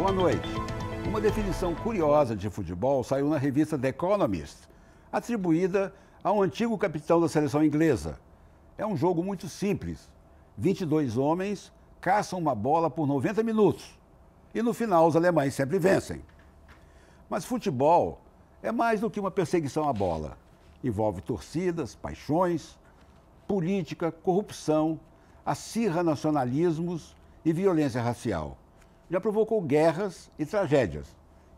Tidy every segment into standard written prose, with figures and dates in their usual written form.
Boa noite. Uma definição curiosa de futebol saiu na revista The Economist, atribuída a um antigo capitão da seleção inglesa. É um jogo muito simples. 22 homens caçam uma bola por 90 minutos. E no final os alemães sempre vencem. Mas futebol é mais do que uma perseguição à bola. Envolve torcidas, paixões, política, corrupção, acirra nacionalismos e violência racial. Já provocou guerras e tragédias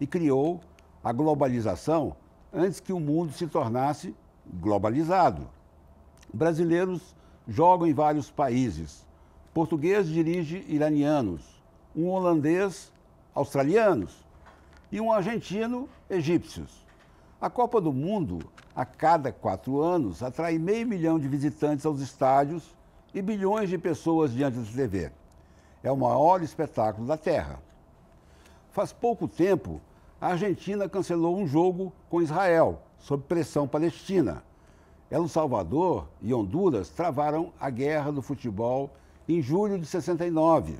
e criou a globalização antes que o mundo se tornasse globalizado. Brasileiros jogam em vários países. Português dirige iranianos, um holandês australianos e um argentino egípcios. A Copa do Mundo, a cada 4 anos, atrai 500 mil de visitantes aos estádios e bilhões de pessoas diante da TV. É o maior espetáculo da Terra. Faz pouco tempo, a Argentina cancelou um jogo com Israel, sob pressão palestina. El Salvador e Honduras travaram a guerra do futebol em julho de 69.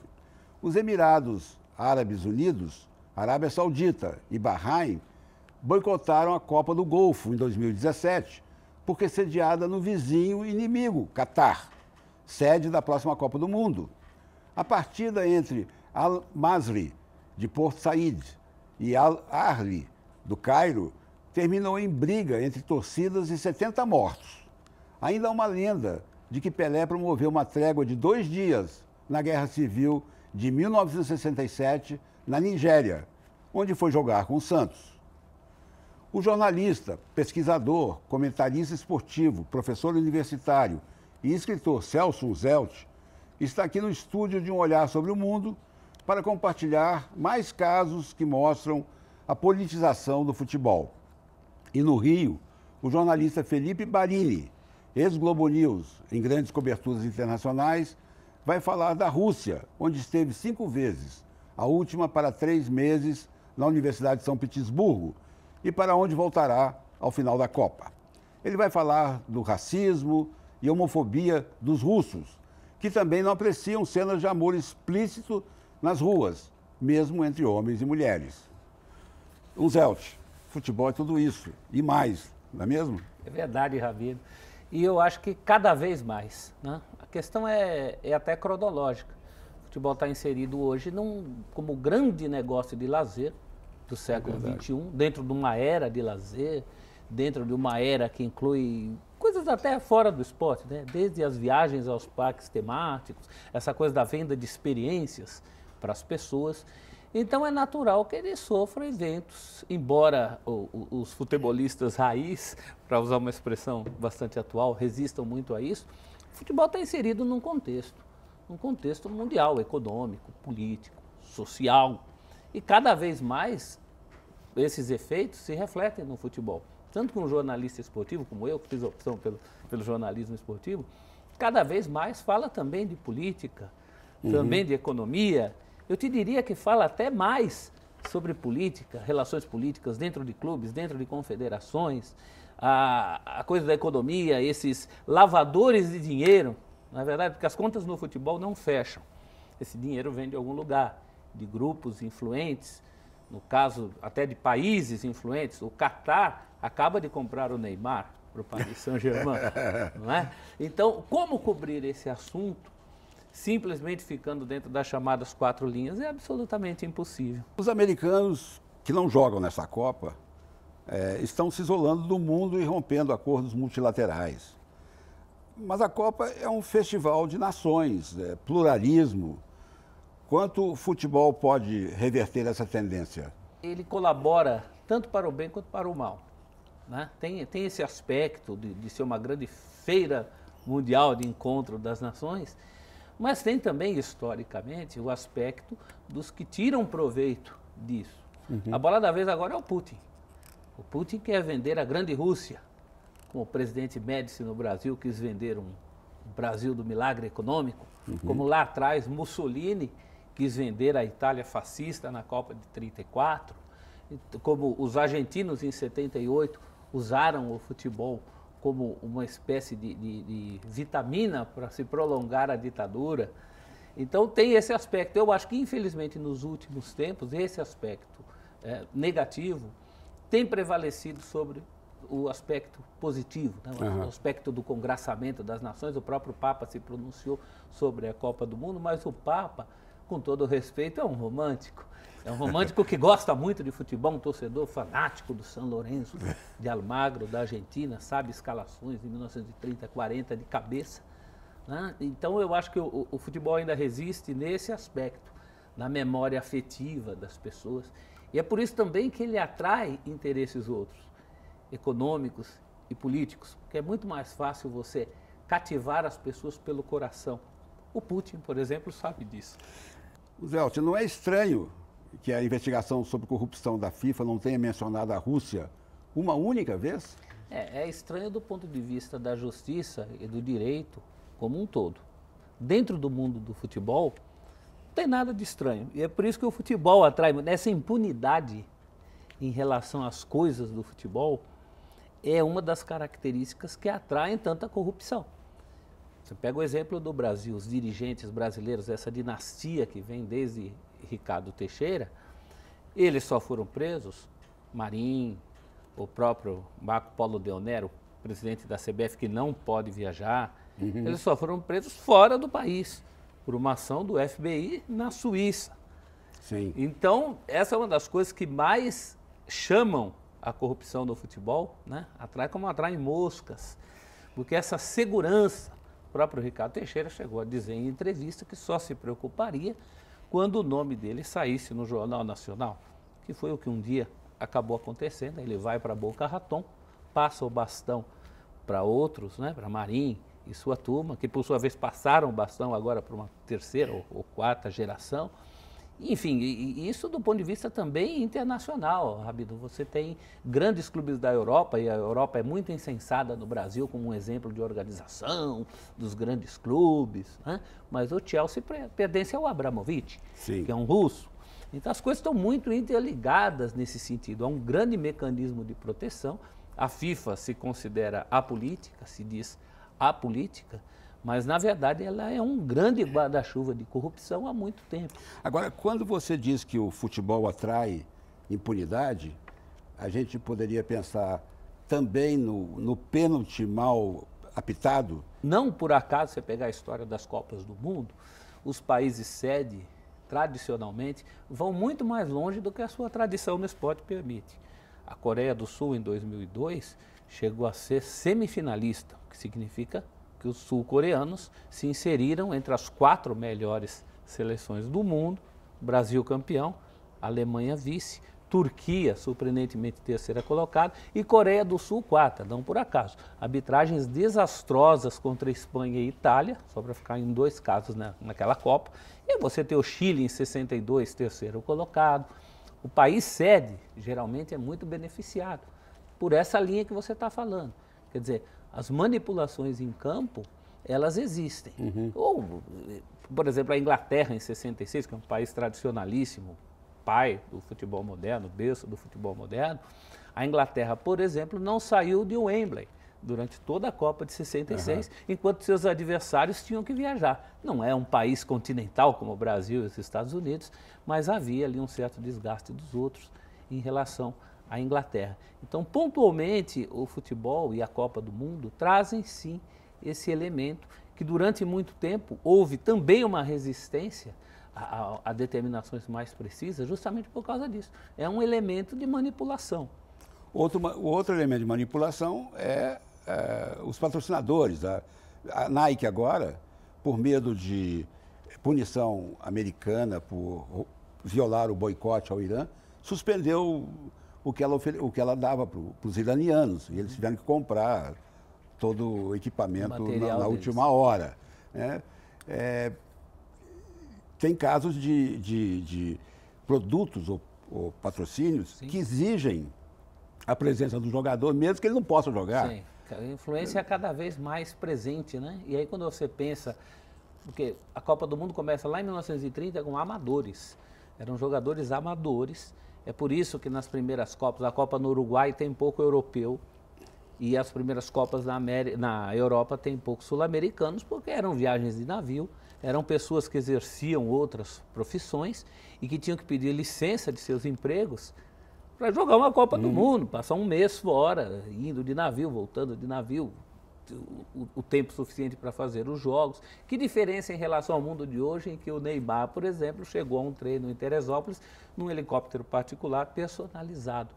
Os Emirados Árabes Unidos, Arábia Saudita e Bahrein boicotaram a Copa do Golfo em 2017, porque sediada no vizinho inimigo, Catar, sede da próxima Copa do Mundo. A partida entre Al-Masry, de Port Said, e Al-Ahly, do Cairo, terminou em briga entre torcidas e 70 mortos. Ainda há uma lenda de que Pelé promoveu uma trégua de 2 dias na Guerra Civil de 1967, na Nigéria, onde foi jogar com o Santos. O jornalista, pesquisador, comentarista esportivo, professor universitário e escritor Celso Zelt está aqui no estúdio de Um Olhar sobre o Mundo para compartilhar mais casos que mostram a politização do futebol. E no Rio, o jornalista Felipe Barini, ex-Globo News, em grandes coberturas internacionais, vai falar da Rússia, onde esteve 5 vezes, a última para 3 meses na Universidade de São Petersburgo, e para onde voltará ao final da Copa. Ele vai falar do racismo e homofobia dos russos, que também não apreciam cenas de amor explícito nas ruas, mesmo entre homens e mulheres. O Zelt, futebol é tudo isso e mais, não é mesmo? É verdade, Rabino. E eu acho que cada vez mais, né? A questão é até cronológica. O futebol está inserido hoje como grande negócio de lazer do século XXI, dentro de uma era de lazer, dentro de uma era que inclui coisas até fora do esporte, né? Desde as viagens aos parques temáticos, essa coisa da venda de experiências para as pessoas. Então é natural que ele sofra eventos, embora os futebolistas raiz, para usar uma expressão bastante atual, resistam muito a isso. O futebol está inserido num contexto mundial, econômico, político, social. E cada vez mais esses efeitos se refletem no futebol. Tanto que um jornalista esportivo como eu, que fiz opção pelo jornalismo esportivo, cada vez mais fala também de política, também de economia. Eu te diria que fala até mais sobre política, relações políticas dentro de clubes, dentro de confederações, a coisa da economia, esses lavadores de dinheiro, não é verdade? Porque as contas no futebol não fecham. Esse dinheiro vem de algum lugar, de grupos influentes, no caso até de países influentes. O Catar acaba de comprar o Neymar para o Paris Saint-Germain, não é? Então, como cobrir esse assunto simplesmente ficando dentro das chamadas 4 linhas é absolutamente impossível. Os americanos que não jogam nessa Copa estão se isolando do mundo e rompendo acordos multilaterais. Mas a Copa é um festival de nações, pluralismo. Quanto o futebol pode reverter essa tendência? Ele colabora tanto para o bem quanto para o mal, né? Tem esse aspecto de ser uma grande feira mundial de encontro das nações, mas tem também, historicamente, o aspecto dos que tiram proveito disso. A bola da vez agora é o Putin. O Putin quer vender a grande Rússia, como o presidente Médici no Brasil quis vender um Brasil do milagre econômico, como lá atrás Mussolini quis vender a Itália fascista na Copa de 34, como os argentinos em 78 usaram o futebol como uma espécie de vitamina para se prolongar a ditadura. Então tem esse aspecto. Eu acho que, infelizmente, nos últimos tempos, esse aspecto negativo tem prevalecido sobre o aspecto positivo, né? O aspecto do congraçamento das nações. O próprio Papa se pronunciou sobre a Copa do Mundo, mas o Papa, com todo o respeito, é um romântico. É um romântico que gosta muito de futebol, um torcedor fanático do São Lourenço de Almagro, da Argentina, sabe escalações de 1930, 40 de cabeça. Né? Então eu acho que o futebol ainda resiste nesse aspecto, na memória afetiva das pessoas. E é por isso também que ele atrai interesses outros, econômicos e políticos, porque é muito mais fácil você cativar as pessoas pelo coração. O Putin, por exemplo, sabe disso. Zé, não é estranho que a investigação sobre corrupção da FIFA não tenha mencionado a Rússia uma única vez? É estranho do ponto de vista da justiça e do direito como um todo. Dentro do mundo do futebol, não tem nada de estranho. E é por isso que o futebol atrai, essa impunidade em relação às coisas do futebol é uma das características que atraem tanta corrupção. Você pega o exemplo do Brasil, os dirigentes brasileiros, essa dinastia que vem desde Ricardo Teixeira, eles só foram presos, Marinho, o próprio Marco Polo Deonero, presidente da CBF, que não pode viajar, eles só foram presos fora do país, por uma ação do FBI na Suíça. Sim. Então, essa é uma das coisas que mais chamam a corrupção do futebol, né? Atrai como atraem moscas, porque essa segurança, o próprio Ricardo Teixeira chegou a dizer em entrevista que só se preocuparia quando o nome dele saísse no Jornal Nacional, que foi o que um dia acabou acontecendo. Ele vai para Boca Raton, passa o bastão para outros, né, para Marinho e sua turma, que por sua vez passaram o bastão agora para uma terceira ou quarta geração. Enfim, e isso do ponto de vista também internacional, Rabino. Você tem grandes clubes da Europa, e a Europa é muito incensada no Brasil como um exemplo de organização dos grandes clubes, né? Mas o Chelsea pertence ao Abramovich, Sim, que é um russo. Então as coisas estão muito interligadas nesse sentido. Há um grande mecanismo de proteção. A FIFA se considera apolítica, se diz apolítica, mas, na verdade, ela é um grande guarda-chuva de corrupção há muito tempo. Agora, quando você diz que o futebol atrai impunidade, a gente poderia pensar também no pênalti mal apitado? Não por acaso, você pegar a história das Copas do Mundo, os países sede, tradicionalmente, vão muito mais longe do que a sua tradição no esporte permite. A Coreia do Sul, em 2002, chegou a ser semifinalista, o que significa que os sul-coreanos se inseriram entre as 4 melhores seleções do mundo, Brasil campeão, Alemanha vice, Turquia surpreendentemente terceira colocada e Coreia do Sul quarta, não por acaso. Arbitragens desastrosas contra Espanha e Itália, só para ficar em 2 casos naquela Copa, e você tem o Chile em 62, terceiro colocado. O país sede geralmente é muito beneficiado por essa linha que você está falando. Quer dizer, as manipulações em campo, elas existem. Ou, por exemplo, a Inglaterra em 66, que é um país tradicionalíssimo, pai do futebol moderno, berço do futebol moderno, a Inglaterra, por exemplo, não saiu de Wembley durante toda a Copa de 66, enquanto seus adversários tinham que viajar. Não é um país continental como o Brasil e os Estados Unidos, mas havia ali um certo desgaste dos outros em relação à Inglaterra. Então, pontualmente, o futebol e a Copa do Mundo trazem, sim, esse elemento que durante muito tempo houve também uma resistência a determinações mais precisas, justamente por causa disso. É um elemento de manipulação. Outro elemento de manipulação é os patrocinadores. A Nike agora, por medo de punição americana por violar o boicote ao Irã, suspendeu o que ela dava para os iranianos. E eles tiveram que comprar todo o equipamento na última hora. Né? Tem casos de produtos ou patrocínios, sim, que exigem a presença do jogador, mesmo que ele não possa jogar. Sim, a influência é cada vez mais presente, né? E aí quando você pensa, porque a Copa do Mundo começa lá em 1930 com amadores, eram jogadores amadores. É por isso que nas primeiras Copas, a Copa no Uruguai tem pouco europeu e as primeiras Copas na Europa tem poucos sul-americanos, porque eram viagens de navio, eram pessoas que exerciam outras profissões e que tinham que pedir licença de seus empregos para jogar uma Copa do Mundo, passar um mês fora, indo de navio, voltando de navio, o tempo suficiente para fazer os jogos. Que diferença em relação ao mundo de hoje, em que o Neymar, por exemplo, chegou a um treino em Teresópolis num helicóptero particular personalizado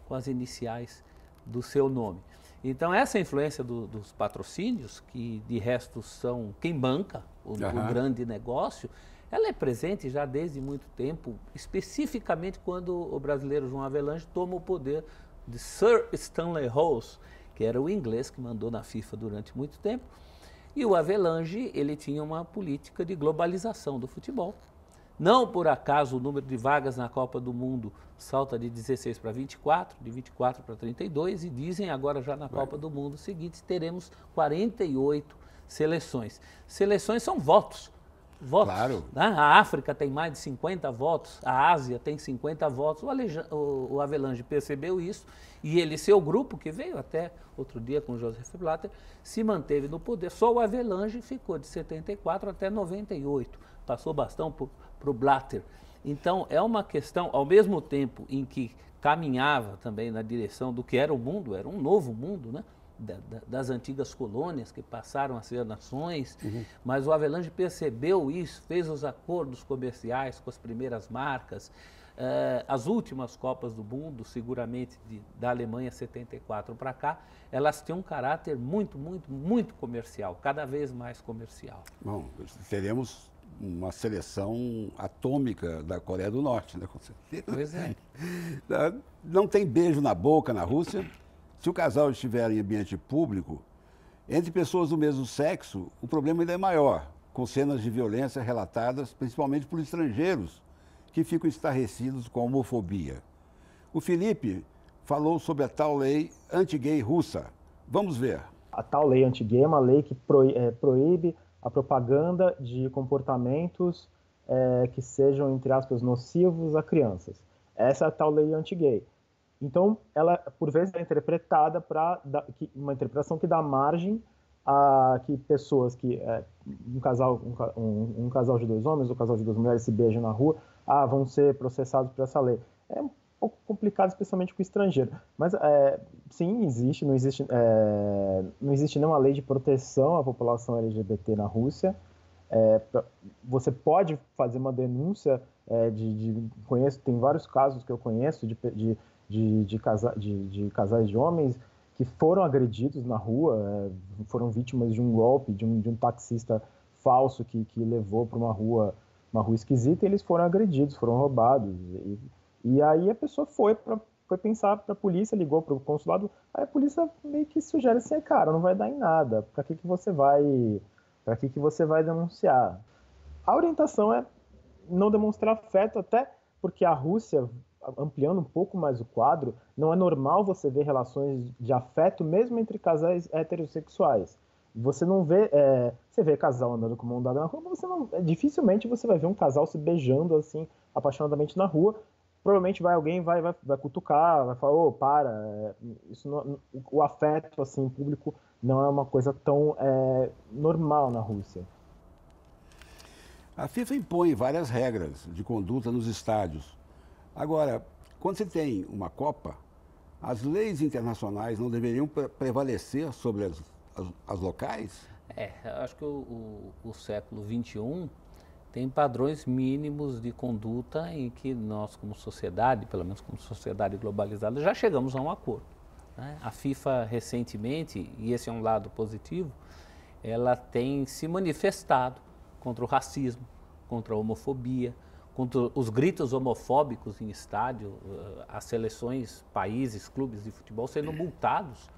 com as iniciais do seu nome. Então, essa influência dos patrocínios, que de resto são quem banca o grande negócio, ela é presente já desde muito tempo, especificamente quando o brasileiro João Havelange toma o poder de Sir Stanley Rose, que era o inglês que mandou na FIFA durante muito tempo. E o Havelange, ele tinha uma política de globalização do futebol. Não por acaso o número de vagas na Copa do Mundo salta de 16 para 24, de 24 para 32, e dizem agora já na Copa do Mundo seguinte teremos 48 seleções. Seleções são votos. Votos. Claro. Né? A África tem mais de 50 votos, a Ásia tem 50 votos. O Havelange percebeu isso e ele, seu grupo, que veio até outro dia com o Joseph Blatter, se manteve no poder. Só o Havelange ficou de 74 até 98, passou bastão para o Blatter. Então, é uma questão, ao mesmo tempo em que caminhava também na direção do que era o mundo, era um novo mundo, né? Das antigas colônias que passaram a ser nações, mas o Havelange percebeu isso, fez os acordos comerciais com as primeiras marcas, as últimas Copas do Mundo, seguramente da Alemanha 74 para cá, elas têm um caráter muito, muito, muito comercial, cada vez mais comercial. Bom, teremos uma seleção atômica da Coreia do Norte, né, com certeza. Pois é. Não tem beijo na boca na Rússia. Se o casal estiver em ambiente público, entre pessoas do mesmo sexo, o problema ainda é maior, com cenas de violência relatadas principalmente por estrangeiros que ficam estarrecidos com a homofobia. O Felipe falou sobre a tal lei anti-gay russa. Vamos ver. A tal lei anti-gay é uma lei que proíbe a propaganda de comportamentos que sejam, entre aspas, nocivos a crianças. Essa é a tal lei anti-gay. Então, ela, por vezes, é interpretada para uma interpretação que dá margem a que pessoas que um casal de dois homens ou um casal de duas mulheres se beijam na rua, vão ser processados por essa lei. É um pouco complicado, especialmente com o estrangeiro. Mas, sim, não existe nenhuma lei de proteção à população LGBT na Rússia. Você pode fazer uma denúncia tem vários casos que eu conheço de casais de homens que foram agredidos na rua, foram vítimas de um golpe, de um taxista falso que levou para uma rua esquisita, e eles foram agredidos, foram roubados. E aí a pessoa foi pensar para a polícia, ligou para o consulado, aí a polícia meio que sugere assim, cara, não vai dar em nada, para que você vai denunciar? A orientação é não demonstrar afeto, até porque a Rússia, ampliando um pouco mais o quadro, não é normal você ver relações de afeto mesmo entre casais heterossexuais. Você não vê, você vê casal andando com mão dada na rua, mas dificilmente você vai ver um casal se beijando assim apaixonadamente na rua. Provavelmente alguém vai cutucar, vai falar, para, isso não, o afeto assim público não é uma coisa tão normal na Rússia. A FIFA impõe várias regras de conduta nos estádios. Agora, quando você tem uma Copa, as leis internacionais não deveriam prevalecer sobre as locais? Eu acho que o século XXI tem padrões mínimos de conduta em que nós, como sociedade, pelo menos como sociedade globalizada, já chegamos a um acordo, né? A FIFA, recentemente, e esse é um lado positivo, ela tem se manifestado contra o racismo, contra a homofobia, contra os gritos homofóbicos em estádio, as seleções, países, clubes de futebol sendo multados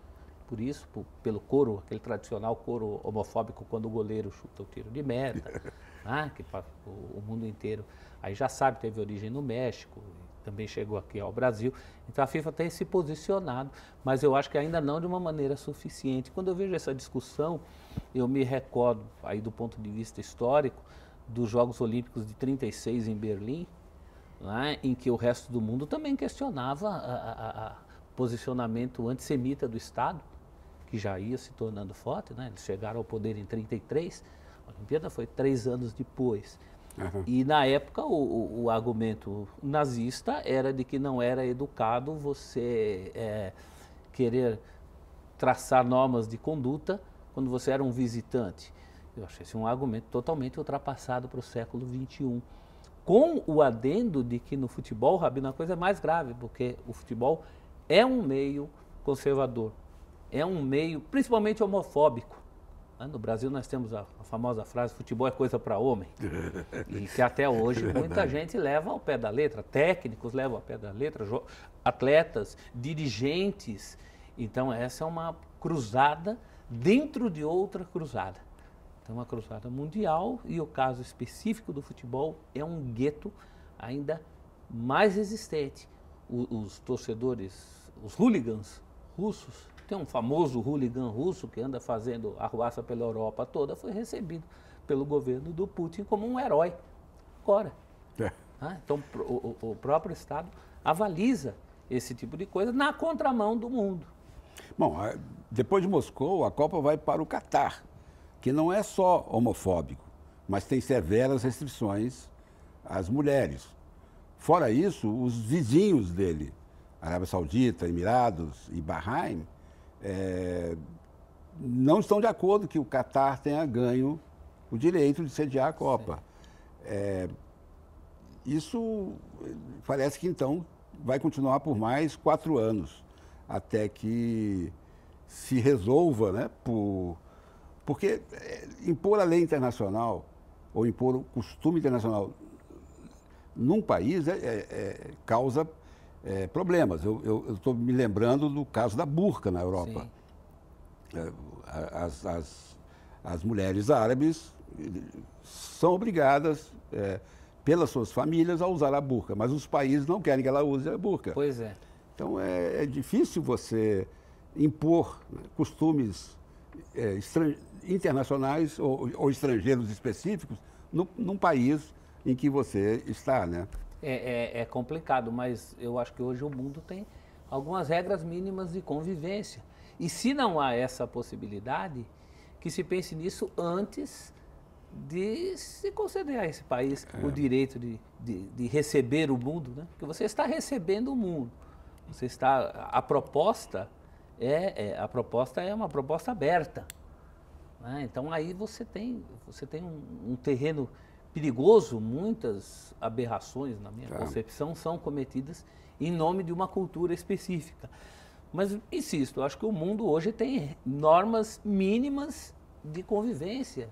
por isso, pelo coro, aquele tradicional coro homofóbico quando o goleiro chuta o tiro de meta, né, que o mundo inteiro aí já sabe, teve origem no México, também chegou aqui ao Brasil. Então a FIFA tem se posicionado, mas eu acho que ainda não de uma maneira suficiente. Quando eu vejo essa discussão, eu me recordo, aí do ponto de vista histórico, dos Jogos Olímpicos de 36 em Berlim, né, em que o resto do mundo também questionava o posicionamento antissemita do Estado, que já ia se tornando forte, né? Eles chegaram ao poder em 33, A Olimpíada foi 3 anos depois. Uhum. E na época o argumento nazista era de que não era educado você querer traçar normas de conduta quando você era um visitante. Eu achei esse um argumento totalmente ultrapassado para o século XXI. Com o adendo de que no futebol, Rabino, a coisa é mais grave, porque o futebol é um meio conservador, é um meio principalmente homofóbico. No Brasil nós temos a famosa frase, futebol é coisa para homem, e que até hoje muita gente leva ao pé da letra, técnicos levam ao pé da letra, atletas, dirigentes. Então essa é uma cruzada dentro de outra cruzada. Então uma cruzada mundial, e o caso específico do futebol é um gueto ainda mais resistente. Os torcedores, os hooligans russos, tem um famoso hooligan russo que anda fazendo arruaça pela Europa toda, foi recebido pelo governo do Putin como um herói. Agora. Então o próprio Estado avaliza esse tipo de coisa na contramão do mundo. Bom, depois de Moscou, a Copa vai para o Catar, que não é só homofóbico, mas tem severas restrições às mulheres. Fora isso, os vizinhos dele, Arábia Saudita, Emirados e Bahrein, não estão de acordo que o Catar tenha ganho o direito de sediar a Copa. Isso parece que então vai continuar por mais 4 anos, até que se resolva, né, porque impor a lei internacional ou impor o costume internacional num país causa problemas. Eu estou me lembrando do caso da burca na Europa. As mulheres árabes são obrigadas, pelas suas famílias, a usar a burca, mas os países não querem que ela use a burca. Pois é. Então é difícil você impor costumes internacionais ou estrangeiros específicos num país em que você está, né? É complicado, mas eu acho que hoje o mundo tem algumas regras mínimas de convivência. E se não há essa possibilidade, que se pense nisso antes de se conceder a esse país o direito de receber o mundo, né? Porque você está recebendo o mundo. Você está, a proposta é uma proposta aberta, né? Então aí você tem um terreno perigoso. Muitas aberrações, na minha concepção, são cometidas em nome de uma cultura específica. Mas, insisto, eu acho que o mundo hoje tem normas mínimas de convivência.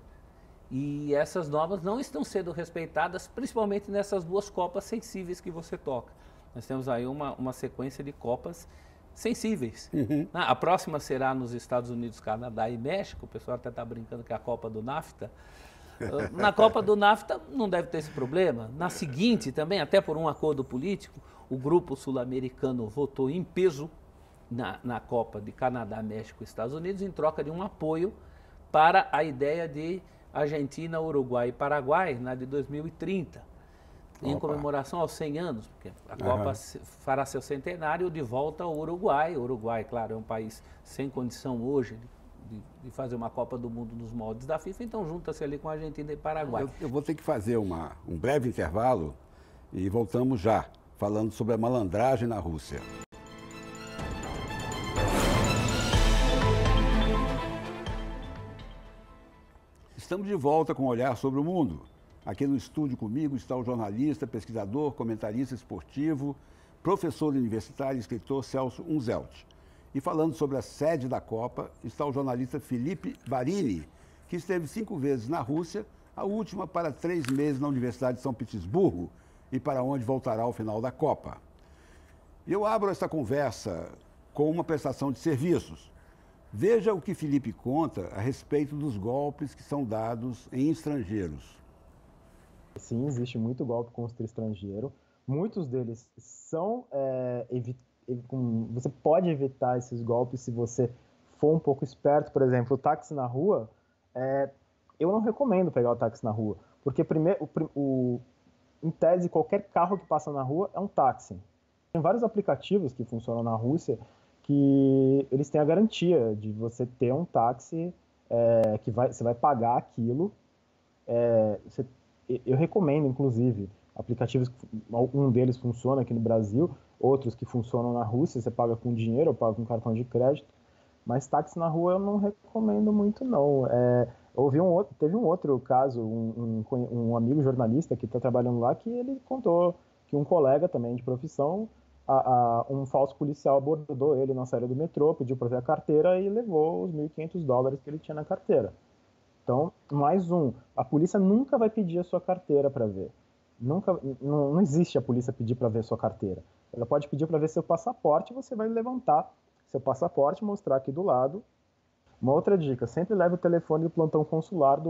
E essas normas não estão sendo respeitadas, principalmente nessas 2 Copas sensíveis que você toca. Nós temos aí uma sequência de Copas sensíveis. A próxima será nos Estados Unidos, Canadá e México. O pessoal até está brincando que é a Copa do NAFTA. Na Copa do NAFTA não deve ter esse problema. Na seguinte também, até por um acordo político, o grupo sul-americano votou em peso na Copa de Canadá, México e Estados Unidos, em troca de um apoio para a ideia de Argentina, Uruguai e Paraguai na de 2030, em comemoração aos 100 anos, porque a Copa fará seu centenário de volta ao Uruguai. O Uruguai, claro, é um país sem condição hoje de fazer uma Copa do Mundo nos moldes da FIFA, então junta-se ali com a Argentina e Paraguai. Eu vou ter que fazer um breve intervalo e voltamos já, falando sobre a malandragem na Rússia. Estamos de volta com um olhar sobre o mundo. Aqui no estúdio comigo está o jornalista, pesquisador, comentarista esportivo, professor universitário e escritor Celso Unzelt. E falando sobre a sede da Copa, está o jornalista Felipe Varini, que esteve 5 vezes na Rússia, a última para 3 meses na Universidade de São Petersburgo, e para onde voltará ao final da Copa. Eu abro esta conversa com uma prestação de serviços. Veja o que Felipe conta a respeito dos golpes que são dados em estrangeiros. Sim, existe muito golpe contra estrangeiro. Muitos deles são você pode evitar esses golpes se você for um pouco esperto. Por exemplo, o táxi na rua, eu não recomendo pegar o táxi na rua, porque em tese, qualquer carro que passa na rua é um táxi. Tem vários aplicativos que funcionam na Rússia que eles têm a garantia de você ter um táxi que você vai pagar aquilo eu recomendo, inclusive, aplicativos, um deles funciona aqui no Brasil, outros que funcionam na Rússia, você paga com dinheiro ou paga com cartão de crédito, mas táxi na rua eu não recomendo muito, não. Teve um outro caso, um amigo jornalista que está trabalhando lá, que ele contou que um colega também de profissão, um falso policial abordou ele na saída do metrô, pediu para ver a carteira e levou os $1.500 que ele tinha na carteira. Então, a polícia nunca vai pedir a sua carteira para ver. Não existe a polícia pedir para ver a sua carteira. Ela pode pedir para ver seu passaporte, você vai levantar seu passaporte, mostrar aqui do lado. Uma outra dica, sempre leve o telefone do plantão consular.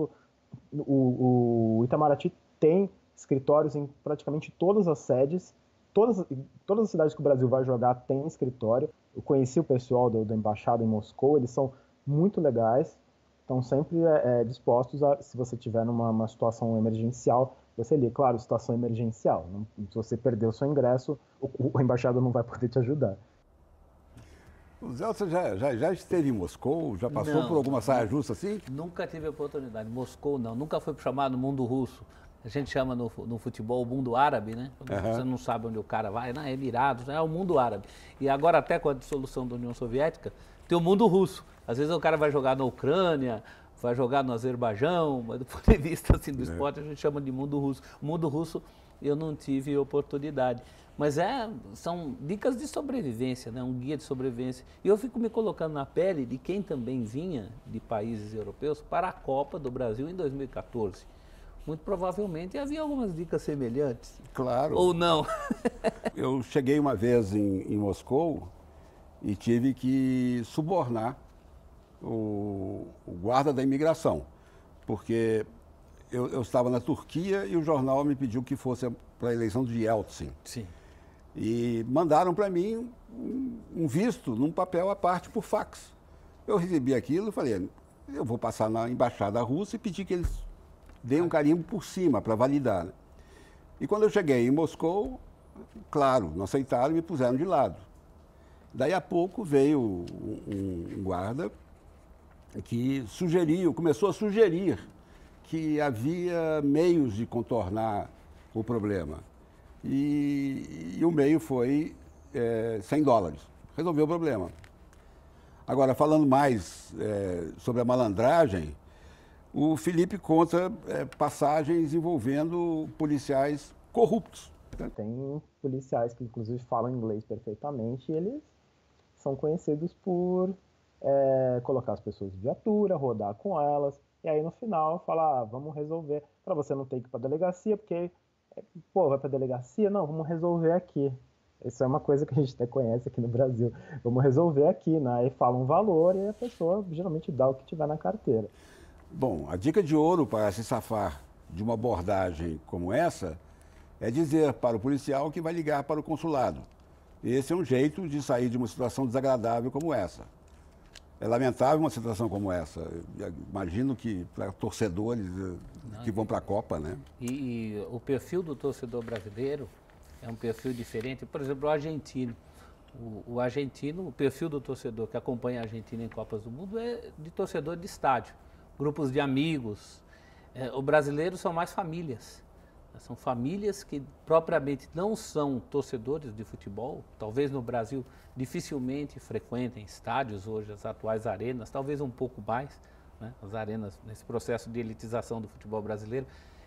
O Itamaraty tem escritórios em praticamente todas as sedes. Todas as cidades que o Brasil vai jogar tem escritório. Eu conheci o pessoal da embaixada em Moscou, eles são muito legais. Estão sempre dispostos a, se você tiver numa situação emergencial, você liga. Claro, situação emergencial. Se você perder o seu ingresso, o embaixador não vai poder te ajudar. O Zé, você já esteve em Moscou? Já passou por alguma saia justa assim? Nunca tive a oportunidade. Moscou não. Nunca foi chamado mundo russo. A gente chama no futebol o mundo árabe, né? Você não sabe onde o cara vai, Emirados, é o mundo árabe. E agora até com a dissolução da União Soviética, tem o mundo russo. Às vezes o cara vai jogar na Ucrânia, vai jogar no Azerbaijão, mas do ponto de vista assim, do esporte a gente chama de mundo russo. O mundo russo eu não tive oportunidade. Mas são dicas de sobrevivência, né? Um guia de sobrevivência. E eu fico me colocando na pele de quem também vinha de países europeus para a Copa do Brasil em 2014. Muito provavelmente havia algumas dicas semelhantes. Claro. Ou não. Eu cheguei uma vez em Moscou e tive que subornar o guarda da imigração, porque eu estava na Turquia e o jornal me pediu que fosse para a eleição de Yeltsin. Sim. E mandaram para mim um visto num papel à parte por fax. Eu recebi aquilo e falei, eu vou passar na embaixada russa e pedir que eles deem um carimbo por cima para validar. Né? E quando eu cheguei em Moscou, claro, não aceitaram e me puseram de lado. Daí a pouco veio um guarda que começou a sugerir que havia meios de contornar o problema. E o meio foi $100. Resolveu o problema. Agora, falando mais sobre a malandragem, o Felipe conta passagens envolvendo policiais corruptos. Né? Tem policiais que, inclusive, falam inglês perfeitamente e eles são conhecidos por colocar as pessoas em viatura, rodar com elas, e aí no final falar, vamos resolver, para você não ter que ir para a delegacia, porque, vai para a delegacia? Não, vamos resolver aqui. Isso é uma coisa que a gente até conhece aqui no Brasil. Vamos resolver aqui, né? Aí fala um valor e a pessoa geralmente dá o que tiver na carteira. Bom, a dica de ouro para se safar de uma abordagem como essa é dizer para o policial que vai ligar para o consulado. Esse é um jeito de sair de uma situação desagradável como essa. É lamentável uma situação como essa. Eu imagino que para torcedores que vão para a Copa, né? E o perfil do torcedor brasileiro é um perfil diferente. Por exemplo, o argentino. O argentino, o perfil do torcedor que acompanha a Argentina em Copas do Mundo é de torcedor de estádio. Grupos de amigos. O brasileiro são mais famílias. São famílias que propriamente não são torcedores de futebol. Talvez no Brasil dificilmente frequentem estádios hoje, as atuais arenas, talvez um pouco mais, né? As arenas, nesse processo de elitização do futebol brasileiro,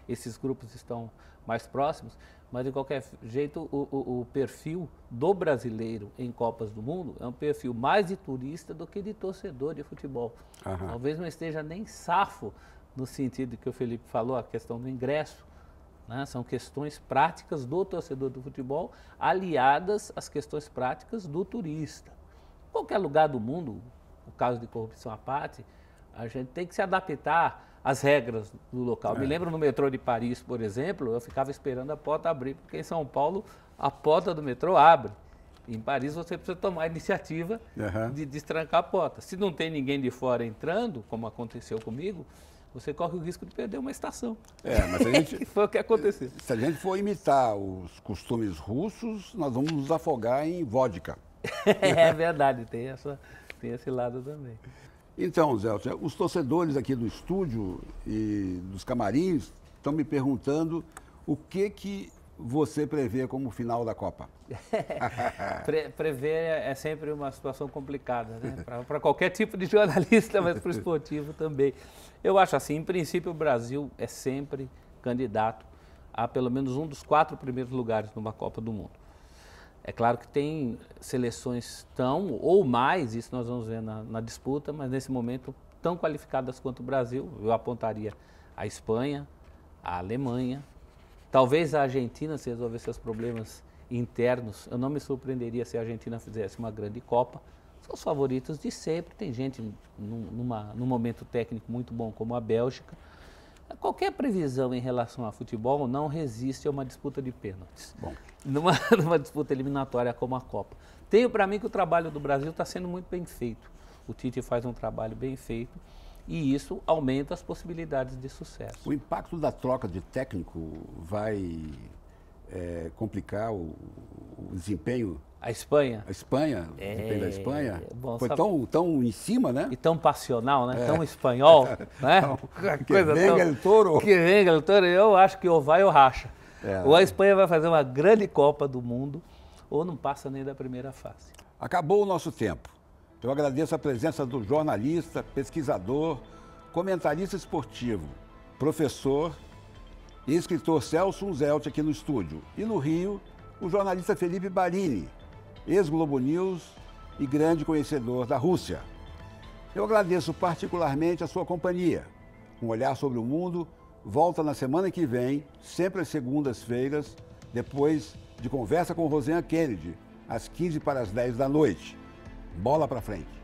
esses grupos estão mais próximos, mas de qualquer jeito o perfil do brasileiro em Copas do Mundo é um perfil mais de turista do que de torcedor de futebol. Aham. Talvez não esteja nem safo no sentido que o Felipe falou, a questão do ingresso. Né? São questões práticas do torcedor do futebol aliadas às questões práticas do turista. Em qualquer lugar do mundo, no caso de corrupção à parte, a gente tem que se adaptar às regras do local. Me lembro no metrô de Paris, por exemplo, eu ficava esperando a porta abrir, porque em São Paulo a porta do metrô abre. Em Paris você precisa tomar a iniciativa de destrancar a porta. Se não tem ninguém de fora entrando, como aconteceu comigo, você corre o risco de perder uma estação. Mas a gente, que foi o que aconteceu. Se a gente for imitar os costumes russos, nós vamos nos afogar em vodka. É verdade, tem esse lado também. Então, Zé, os torcedores aqui do estúdio e dos camarins estão me perguntando o que você prevê como final da Copa. Prever é sempre uma situação complicada, né? Para qualquer tipo de jornalista, mas para o esportivo também. Eu acho assim, em princípio, o Brasil é sempre candidato a pelo menos um dos 4 primeiros lugares numa Copa do Mundo. É claro que tem seleções tão ou mais, isso nós vamos ver na disputa, mas nesse momento tão qualificadas quanto o Brasil. Eu apontaria a Espanha, a Alemanha, talvez a Argentina, se resolver seus problemas internos. Eu não me surpreenderia se a Argentina fizesse uma grande Copa. São os favoritos de sempre. Tem gente num momento técnico muito bom como a Bélgica. Qualquer previsão em relação a futebol não resiste a uma disputa de pênaltis. Bom. Numa disputa eliminatória como a Copa. Tenho para mim que o trabalho do Brasil está sendo muito bem feito. O Tite faz um trabalho bem feito e isso aumenta as possibilidades de sucesso. O impacto da troca de técnico vai complicar o desempenho? A Espanha? O desempenho da Espanha? Bom, foi tão em cima, né? E tão passional, né? Tão espanhol, né? Que venga el toro. Que venga el toro. Eu acho que ou vai ou racha. Ou a Espanha vai fazer uma grande Copa do Mundo, ou não passa nem da primeira fase. Acabou o nosso tempo. Eu agradeço a presença do jornalista, pesquisador, comentarista esportivo, professor e escritor Celso Unzelt aqui no estúdio. E no Rio, o jornalista Felipe Barini, ex-Globo News e grande conhecedor da Rússia. Eu agradeço particularmente a sua companhia. Um Olhar sobre o Mundo volta na semana que vem, sempre às segundas-feiras, depois de Conversa com Roseanne Kennedy, às 15 para as 10 da noite. Bola pra frente.